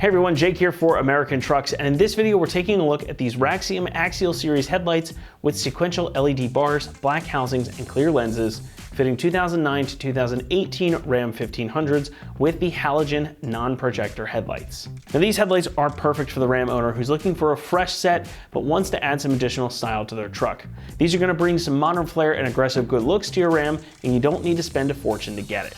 Hey everyone, Jake here for American Trucks, and in this video we're taking a look at these Raxium Axial Series headlights with sequential LED bars, black housings, and clear lenses, fitting 2009 to 2018 Ram 1500s with the halogen non-projector headlights. Now these headlights are perfect for the Ram owner who's looking for a fresh set but wants to add some additional style to their truck. These are going to bring some modern flair and aggressive good looks to your Ram, and you don't need to spend a fortune to get it.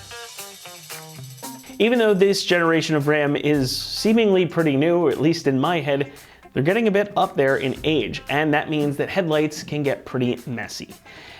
Even though this generation of Ram is seemingly pretty new, at least in my head, they're getting a bit up there in age, and that means that headlights can get pretty messy.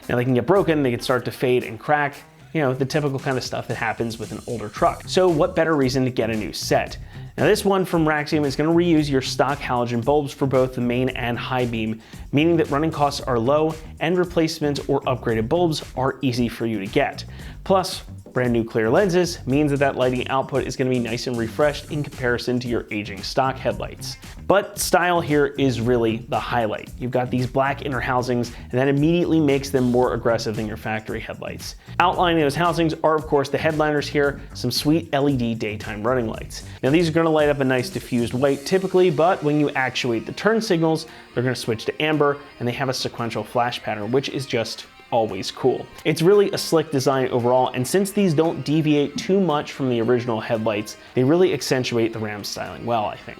Now they can get broken, they can start to fade and crack, the typical kind of stuff that happens with an older truck. So what better reason to get a new set? Now this one from Raxium is going to reuse your stock halogen bulbs for both the main and high beam, meaning that running costs are low and replacements or upgraded bulbs are easy for you to get. Plus, brand new clear lenses means that lighting output is going to be nice and refreshed in comparison to your aging stock headlights. But style here is really the highlight. You've got these black inner housings, and that immediately makes them more aggressive than your factory headlights. Outlining those housings are of course the headliners here, some sweet LED daytime running lights. Now these are going to light up a nice diffused white typically, but when you actuate the turn signals, they're going to switch to amber, and they have a sequential flash pattern, which is just always cool. It's really a slick design overall, and since these don't deviate too much from the original headlights, they really accentuate the Ram styling well, I think.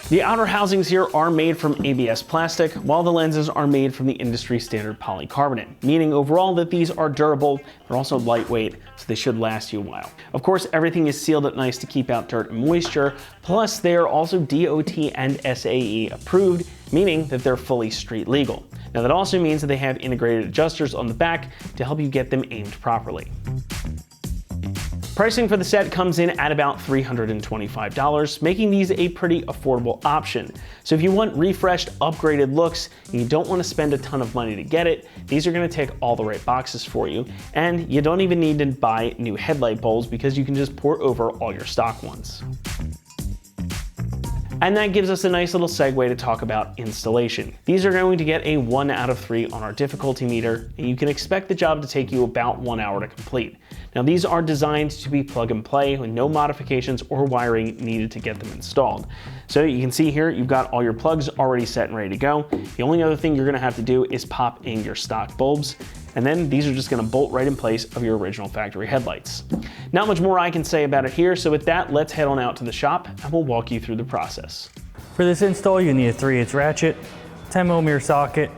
The outer housings here are made from ABS plastic, while the lenses are made from the industry standard polycarbonate, meaning overall that these are durable, they're also lightweight, so they should last you a while. Of course, everything is sealed up nice to keep out dirt and moisture, plus they are also DOT and SAE approved, meaning that they're fully street legal. Now that also means that they have integrated adjusters on the back to help you get them aimed properly. Pricing for the set comes in at about $325, making these a pretty affordable option. So if you want refreshed, upgraded looks, and you don't want to spend a ton of money to get it, these are going to tick all the right boxes for you. And you don't even need to buy new headlight bulbs because you can just port over all your stock ones. And that gives us a nice little segue to talk about installation. These are going to get a 1 out of 3 on our difficulty meter, and you can expect the job to take you about 1 hour to complete. Now these are designed to be plug and play with no modifications or wiring needed to get them installed. So you can see here, you've got all your plugs already set and ready to go. The only other thing you're gonna have to do is pop in your stock bulbs, and then these are just gonna bolt right in place of your original factory headlights. Not much more I can say about it here, so with that, let's head on out to the shop and we'll walk you through the process. For this install, you need a 3/8 ratchet, 10mm socket,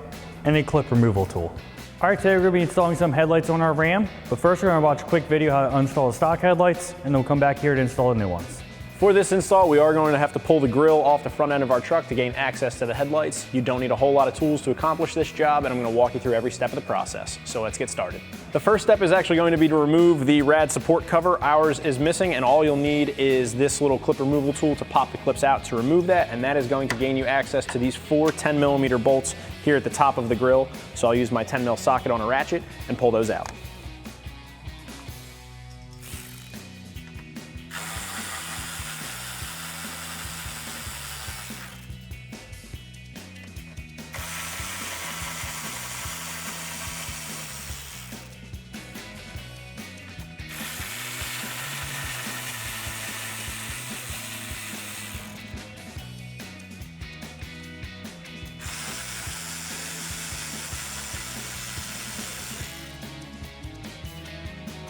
and a clip removal tool. All right, today we're gonna be installing some headlights on our Ram, but first we're gonna watch a quick video how to uninstall the stock headlights, and then we'll come back here to install the new ones. For this install, we are going to have to pull the grill off the front end of our truck to gain access to the headlights. You don't need a whole lot of tools to accomplish this job, and I'm going to walk you through every step of the process. So let's get started. The first step is actually going to be to remove the rad support cover. Ours is missing, and all you'll need is this little clip removal tool to pop the clips out to remove that, and that is going to gain you access to these 4 10mm bolts here at the top of the grill. So I'll use my 10mm socket on a ratchet and pull those out.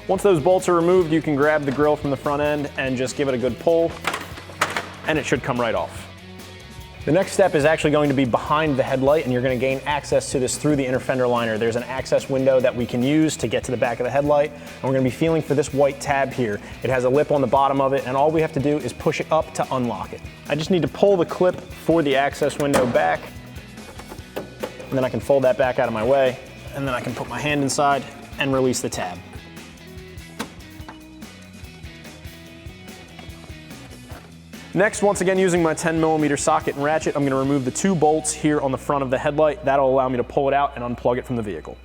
Once those bolts are removed, you can grab the grill from the front end and just give it a good pull, and it should come right off. The next step is actually going to be behind the headlight, and you're going to gain access to this through the inner fender liner. There's an access window that we can use to get to the back of the headlight, and we're going to be feeling for this white tab here. It has a lip on the bottom of it, and all we have to do is push it up to unlock it. I just need to pull the clip for the access window back, and then I can fold that back out of my way, and then I can put my hand inside and release the tab. Next, once again using my 10mm socket and ratchet, I'm going to remove the 2 bolts here on the front of the headlight. That'll allow me to pull it out and unplug it from the vehicle.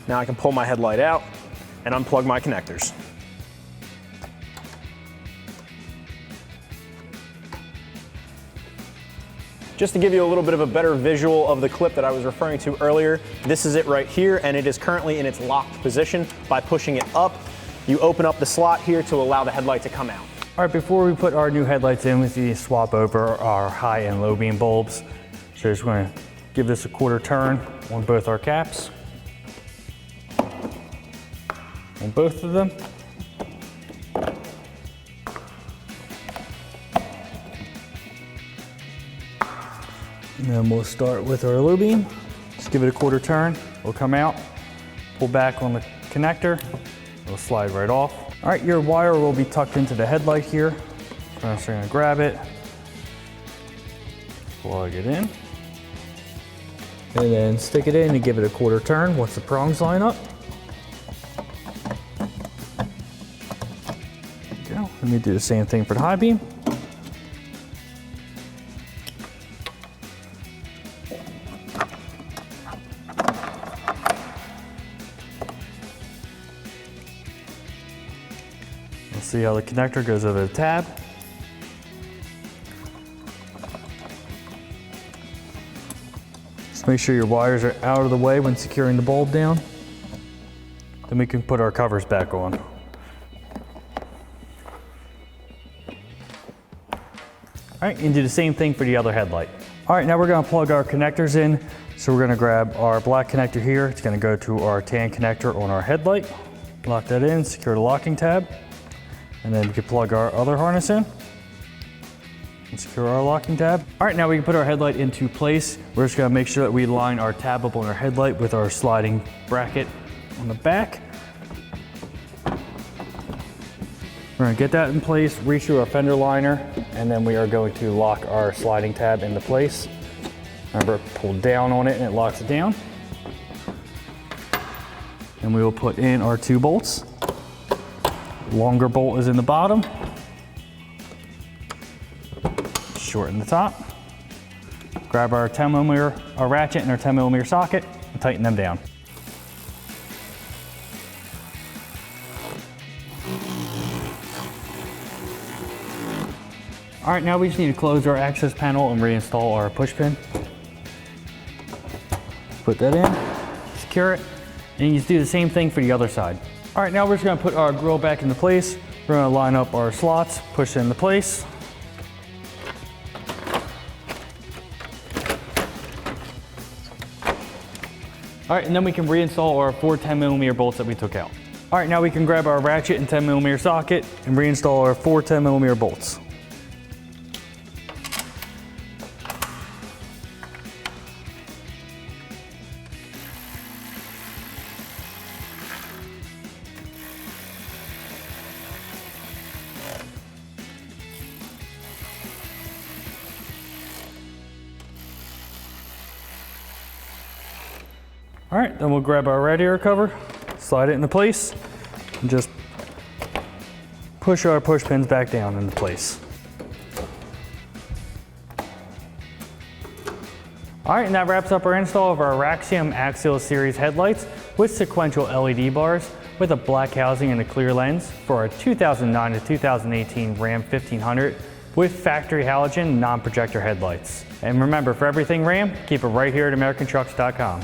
Now I can pull my headlight out, and unplug my connectors. Just to give you a little bit of a better visual of the clip that I was referring to earlier, this is it right here, and it is currently in its locked position. By pushing it up, you open up the slot here to allow the headlight to come out. All right, before we put our new headlights in, we need to swap over our high and low beam bulbs. So just going to give this a quarter turn on both our caps. On both of them. And then we'll start with our low beam. Just give it a quarter turn. We'll come out, pull back on the connector. It'll slide right off. All right, your wire will be tucked into the headlight here. So I'm just gonna grab it, plug it in, and then stick it in and give it a quarter turn once the prongs line up. There you go. Let me do the same thing for the high beam. See how the connector goes over the tab. Just make sure your wires are out of the way when securing the bulb down. Then we can put our covers back on. All right, and do the same thing for the other headlight. All right, now we're gonna plug our connectors in. So we're gonna grab our black connector here. It's gonna go to our tan connector on our headlight. Lock that in, secure the locking tab. And then we can plug our other harness in and secure our locking tab. All right, now we can put our headlight into place. We're just gonna make sure that we line our tab up on our headlight with our sliding bracket on the back. We're gonna get that in place, reach through our fender liner, and then we are going to lock our sliding tab into place. Remember, pull down on it and it locks it down. And we will put in our 2 bolts. Longer bolt is in the bottom. Shorten the top. Grab our 10mm, our ratchet and our 10mm socket and tighten them down. All right, now we just need to close our access panel and reinstall our push pin. Put that in, secure it, and you just do the same thing for the other side. All right, now we're just gonna put our grill back into place. We're gonna line up our slots, push it into place. All right, and then we can reinstall our 4 10mm bolts that we took out. All right, now we can grab our ratchet and 10mm socket and reinstall our 4 10mm bolts. All right, then we'll grab our radiator cover, slide it into place, and just push our push pins back down into place. All right, and that wraps up our install of our Raxium Axial Series headlights with sequential LED bars with a black housing and a clear lens for our 2009 to 2018 Ram 1500 with factory halogen non-projector headlights. And remember, for everything Ram, keep it right here at AmericanTrucks.com.